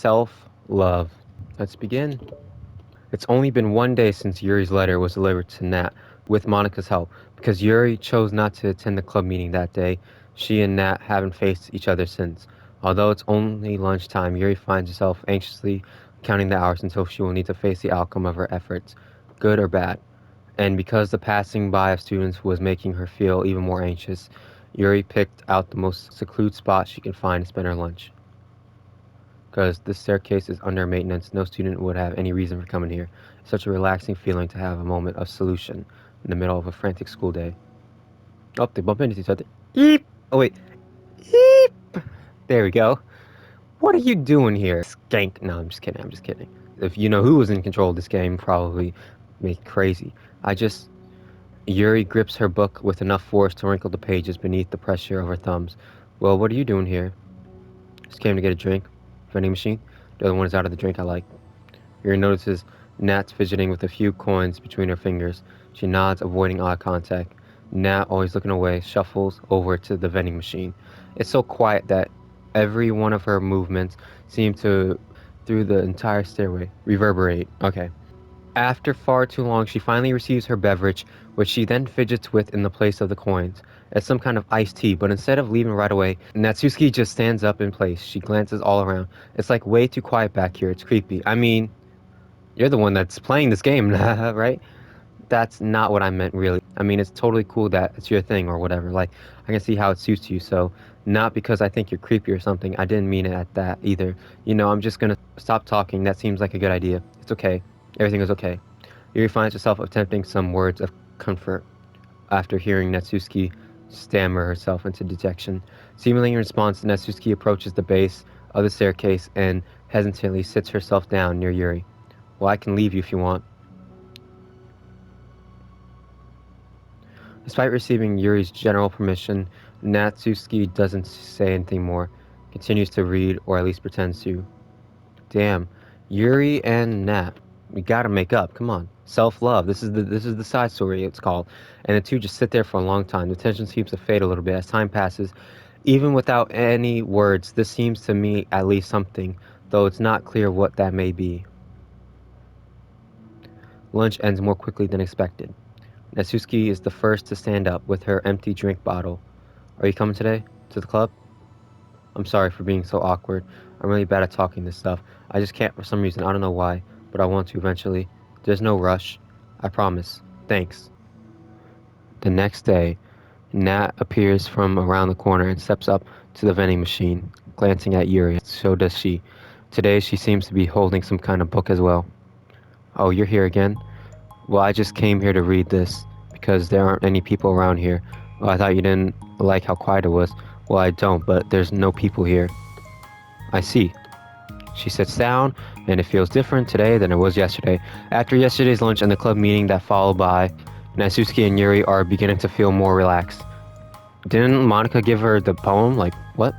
Self-love. Let's begin. It's only been one day since Yuri's letter was delivered to Nat, with Monica's help. Because Yuri chose not to attend the club meeting that day, she and Nat haven't faced each other since. Although it's only lunchtime, Yuri finds herself anxiously counting the hours until she will need to face the outcome of her efforts, good or bad. And because the passing by of students was making her feel even more anxious, Yuri picked out the most secluded spot she could find to spend her lunch. Because this staircase is under maintenance, no student would have any reason for coming here. It's such a relaxing feeling to have a moment of solution in the middle of a frantic school day. Oh, they bump into each other. Eep! Oh, wait. Eep! There we go. What are you doing here? Skank. No, I'm just kidding. If you know who was in control of this game, probably make it crazy. Yuri grips her book with enough force to wrinkle the pages beneath the pressure of her thumbs. Well, what are you doing here? Just came to get a drink. Vending machine. The other one is out of the drink I like. Yuri notices Nat's fidgeting with a few coins between her fingers. She nods, avoiding eye contact. Nat, always looking away, shuffles over to the vending machine. It's so quiet that every one of her movements seem to, through the entire stairway, reverberate. Okay. After far too long, she finally receives her beverage, which she then fidgets with in the place of the coins. It's some kind of iced tea, but instead of leaving right away, Natsuki just stands up in place. She glances all around. It's like way too quiet back here. It's creepy. I mean, you're the one that's playing this game, right? That's not what I meant, really. I mean, it's totally cool that it's your thing or whatever. Like, I can see how it suits you, so not because I think you're creepy or something. I didn't mean it at that either. You know, I'm just gonna stop talking. That seems like a good idea. It's okay. Everything is okay. Yuri finds herself attempting some words of comfort after hearing Natsuki stammer herself into dejection. Seemingly in response, Natsuki approaches the base of the staircase and hesitantly sits herself down near Yuri. Well, I can leave you if you want. Despite receiving Yuri's general permission, Natsuki doesn't say anything more, continues to read, or at least pretends to. Damn, Yuri and Nat. We gotta make up. Come on, self-love. This is the side story it's called, and the two just sit there for a long time. The tension seems to fade a little bit as time passes. Even without any words, this seems to me at least something, though it's not clear what that may be. Lunch ends more quickly than expected. Natsuki is the first to stand up with her empty drink bottle. Are you coming today? To the club? I'm sorry for being so awkward. I'm really bad at talking this stuff. I just can't for some reason. I don't know why, but I want to eventually. There's no rush. I promise. Thanks. The next day, Nat appears from around the corner and steps up to the vending machine, glancing at Yuri. So does she. Today she seems to be holding some kind of book as well. Oh, you're here again? Well, I just came here to read this, because there aren't any people around here. Well, I thought you didn't like how quiet it was. Well, I don't, but there's no people here. I see. She sits down, and it feels different today than it was yesterday. After yesterday's lunch and the club meeting that followed by, Natsuki and Yuri are beginning to feel more relaxed. Didn't Monica give her the poem? Like, what?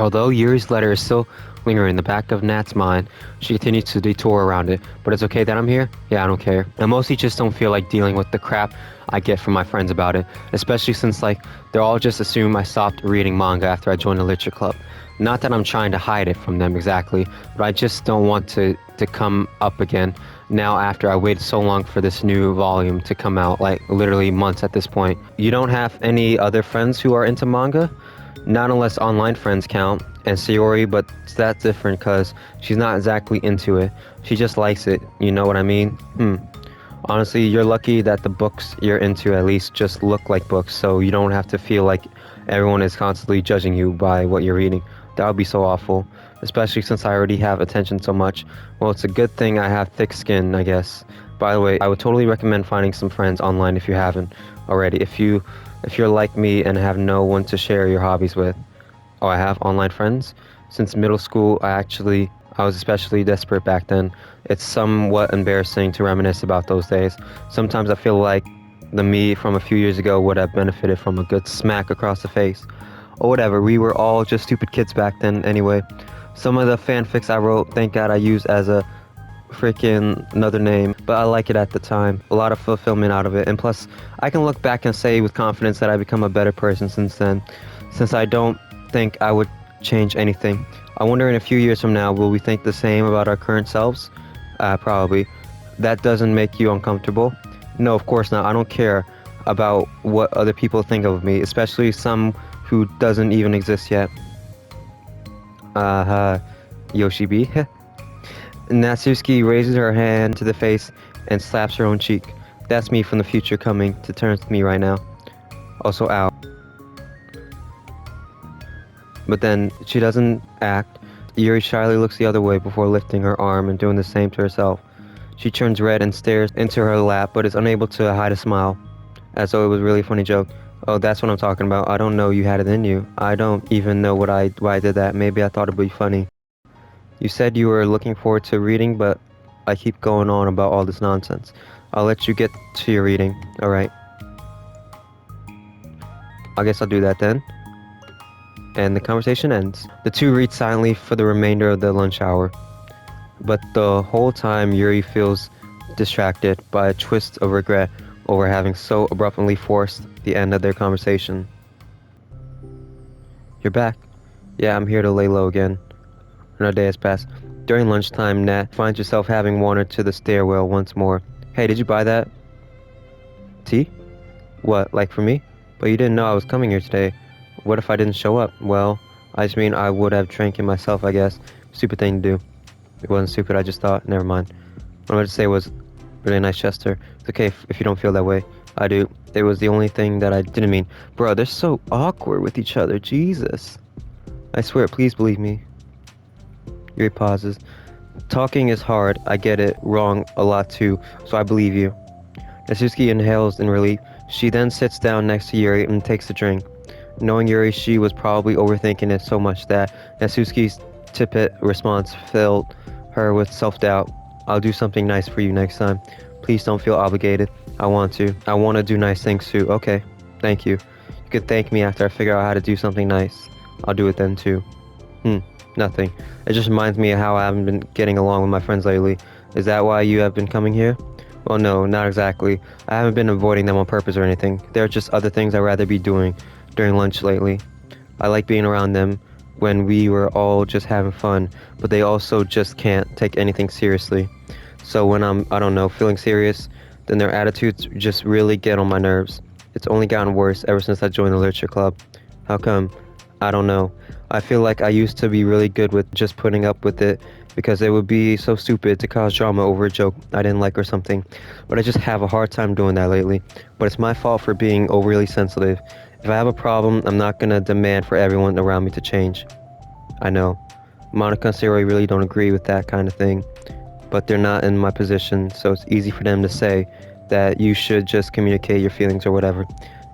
Although Yuri's letter is still lingering in the back of Nat's mind, she continues to detour around it. But it's okay that I'm here? Yeah, I don't care. I mostly just don't feel like dealing with the crap I get from my friends about it. Especially since, like, they'll all just assume I stopped reading manga after I joined the literature club. Not that I'm trying to hide it from them exactly, but I just don't want to come up again now after I waited so long for this new volume to come out, like literally months at this point. You don't have any other friends who are into manga? Not unless online friends count, and Sayori, but that's different because she's not exactly into it. She just likes it, you know what I mean? Honestly, you're lucky that the books you're into at least just look like books, so you don't have to feel like everyone is constantly judging you by what you're reading. That would be so awful, especially since I already have attention so much. Well, it's a good thing I have thick skin, I guess. By the way, I would totally recommend finding some friends online if you haven't already. If you're like me and have no one to share your hobbies with. Oh, I have online friends? Since middle school, I was especially desperate back then. It's somewhat embarrassing to reminisce about those days. Sometimes I feel like the me from a few years ago would have benefited from a good smack across the face. Or whatever, we were all just stupid kids back then anyway. Some of the fanfics I wrote, thank God I used as a freaking another name, but I like it at the time. A lot of fulfillment out of it, and plus, I can look back and say with confidence that I've become a better person since then. Since I don't think I would change anything. I wonder in a few years from now, will we think the same about our current selves? Probably. That doesn't make you uncomfortable? No, of course not. I don't care about what other people think of me, especially some who doesn't even exist yet. Yoshi-B. Natsuki raises her hand to the face and slaps her own cheek. That's me from the future coming to terms with me right now. Also, ow. But then she doesn't act. Yuri shyly looks the other way before lifting her arm and doing the same to herself. She turns red and stares into her lap, but is unable to hide a smile, as though it was a really funny joke. Oh, that's what I'm talking about. I don't know you had it in you. I don't even know why I did that. Maybe I thought it'd be funny. You said you were looking forward to reading, but I keep going on about all this nonsense. I'll let you get to your reading. Alright. I guess I'll do that then. And the conversation ends. The two read silently for the remainder of the lunch hour. But the whole time, Yuri feels distracted by a twist of regret over having so abruptly forced the end of their conversation. You're back. Yeah, I'm here to lay low again. Another day has passed. During lunchtime, Nat finds herself having wandered to the stairwell once more. Hey, did you buy that? Tea? What, like for me? But you didn't know I was coming here today. What if I didn't show up? Well, I just mean I would have drank it myself, I guess. Stupid thing to do. It wasn't stupid, I just thought. Never mind. What I wanted to say was, really nice gesture. It's okay if you don't feel that way. I do. It was the only thing that I didn't mean. Bro, they're so awkward with each other. Jesus. I swear, please believe me. Yuri pauses. Talking is hard. I get it wrong a lot too, so I believe you. Natsuki inhales in relief. She then sits down next to Yuri and takes a drink. Knowing Yuri, she was probably overthinking it so much that Natsuki's tepid response filled her with self-doubt. I'll do something nice for you next time. Please don't feel obligated. I want to. I want to do nice things too. Okay, thank you. You could thank me after I figure out how to do something nice. I'll do it then too. Nothing. It just reminds me of how I haven't been getting along with my friends lately. Is that why you have been coming here? Well, no, not exactly. I haven't been avoiding them on purpose or anything. There are just other things I'd rather be doing during lunch lately. I like being around them when we were all just having fun, but they also just can't take anything seriously. So when I'm, I don't know, feeling serious, then their attitudes just really get on my nerves. It's only gotten worse ever since I joined the literature club. How come? I don't know. I feel like I used to be really good with just putting up with it because it would be so stupid to cause drama over a joke I didn't like or something. But I just have a hard time doing that lately. But it's my fault for being overly sensitive. If I have a problem, I'm not gonna demand for everyone around me to change. I know. Monica and Sayori really don't agree with that kind of thing. But they're not in my position, so it's easy for them to say that you should just communicate your feelings or whatever.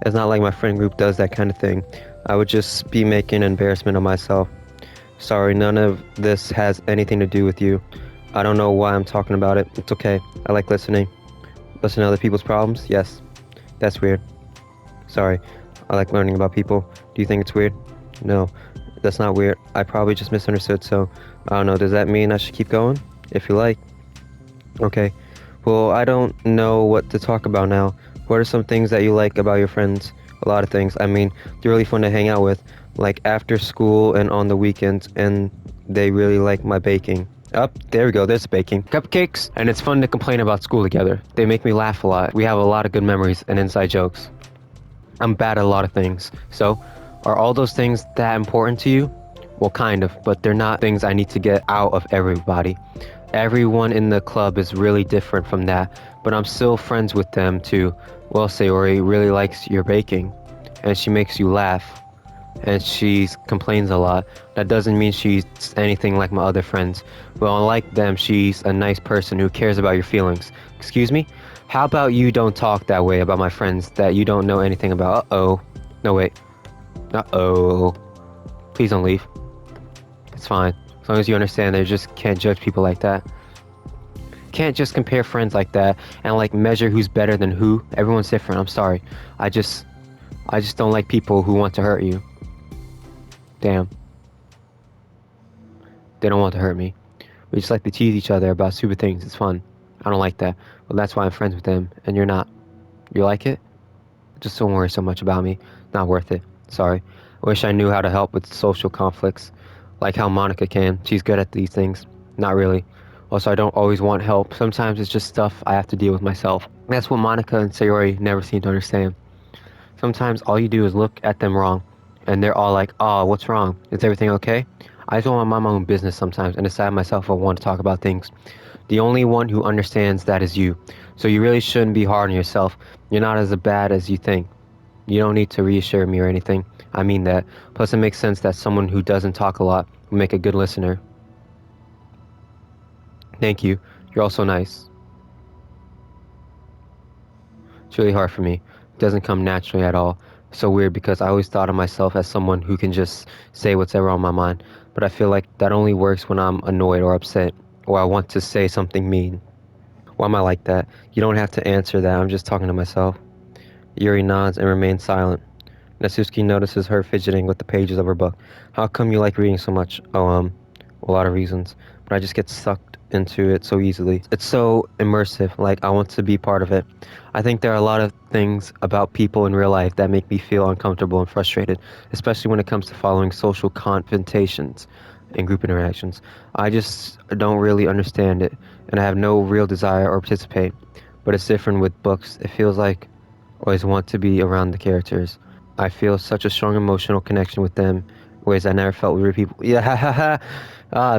It's not like my friend group does that kind of thing. I would just be making an embarrassment of myself. Sorry, none of this has anything to do with you. I don't know why I'm talking about it. It's okay. I like listening. Listen to other people's problems? Yes. That's weird. Sorry. I like learning about people. Do you think it's weird? No. That's not weird. I probably just misunderstood, so I don't know. Does that mean I should keep going? If you like. Okay. Well, I don't know what to talk about now. What are some things that you like about your friends? A lot of things. I mean, they're really fun to hang out with, like after school and on the weekends, and they really like my baking. There we go, there's baking. Cupcakes, and it's fun to complain about school together. They make me laugh a lot. We have a lot of good memories and inside jokes. I'm bad at a lot of things. So, are all those things that important to you? Well, kind of, but they're not things I need to get out of everybody. Everyone in the club is really different from that, but I'm still friends with them too. Well, Sayori really likes your baking, and she makes you laugh, and she complains a lot. That doesn't mean she's anything like my other friends. Well, unlike them, she's a nice person who cares about your feelings. Excuse me? How about you don't talk that way about my friends that you don't know anything about? Uh-oh. No, wait. Uh-oh. Please don't leave. It's fine. As long as you understand that you just can't judge people like that. Can't just compare friends like that and like measure who's better than who. Everyone's different. I'm sorry. I just don't like people who want to hurt you. Damn. They don't want to hurt me. We just like to tease each other about stupid things. It's fun. I don't like that. Well, that's why I'm friends with them, and you're not. You like it? Just don't worry so much about me. Not worth it. Sorry. I wish I knew how to help with social conflicts. Like how Monica can. She's good at these things. Not really. Also, I don't always want help. Sometimes it's just stuff I have to deal with myself. That's what Monica and Sayori never seem to understand. Sometimes all you do is look at them wrong, and they're all like, "Oh, what's wrong? Is everything okay?" I just want to mind my own business sometimes and decide myself if I want to talk about things. The only one who understands that is you. So you really shouldn't be hard on yourself. You're not as bad as you think. You don't need to reassure me or anything. I mean that. Plus, it makes sense that someone who doesn't talk a lot will make a good listener. Thank you. You're also nice. It's really hard for me. It doesn't come naturally at all. It's so weird because I always thought of myself as someone who can just say what's ever on my mind. But I feel like that only works when I'm annoyed or upset or I want to say something mean. Why am I like that? You don't have to answer that. I'm just talking to myself. Yuri nods and remains silent. Natsuki notices her fidgeting with the pages of her book. How come you like reading so much? Oh, a lot of reasons. But I just get sucked into it so easily. It's so immersive, like I want to be part of it. I think there are a lot of things about people in real life that make me feel uncomfortable and frustrated, especially when it comes to following social confrontations and group interactions. I just don't really understand it, and I have no real desire or participate. But it's different with books. It feels like I always want to be around the characters. I feel such a strong emotional connection with them, ways I never felt with real people. Yeah,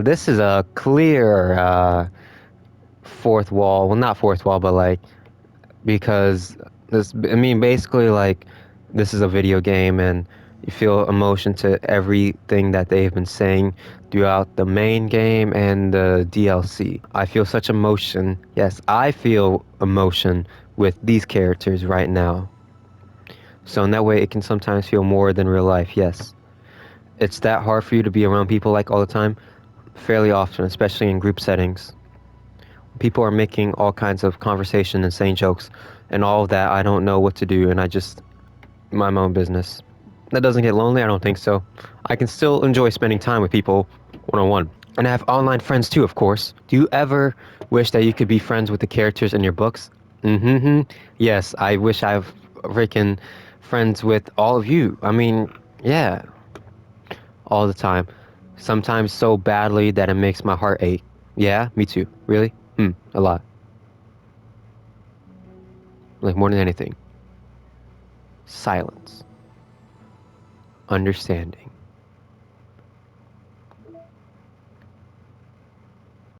this is a clear fourth wall. Well, not fourth wall, but like because this. I mean, basically, like this is a video game, and you feel emotion to everything that they've been saying throughout the main game and the DLC. I feel such emotion. Yes, I feel emotion with these characters right now. So in that way, it can sometimes feel more than real life, yes. It's that hard for you to be around people like all the time? Fairly often, especially in group settings. People are making all kinds of conversation and saying jokes, and all of that, I don't know what to do, and I just mind my own business. That doesn't get lonely? I don't think so. I can still enjoy spending time with people one-on-one. And I have online friends too, of course. Do you ever wish that you could be friends with the characters in your books? Mm-hmm. Yes, I wish I've freaking friends with all of you. I mean, yeah, all the time. Sometimes so badly that it makes my heart ache. Yeah, me too. Really? A lot. Like more than anything. Silence. Understanding.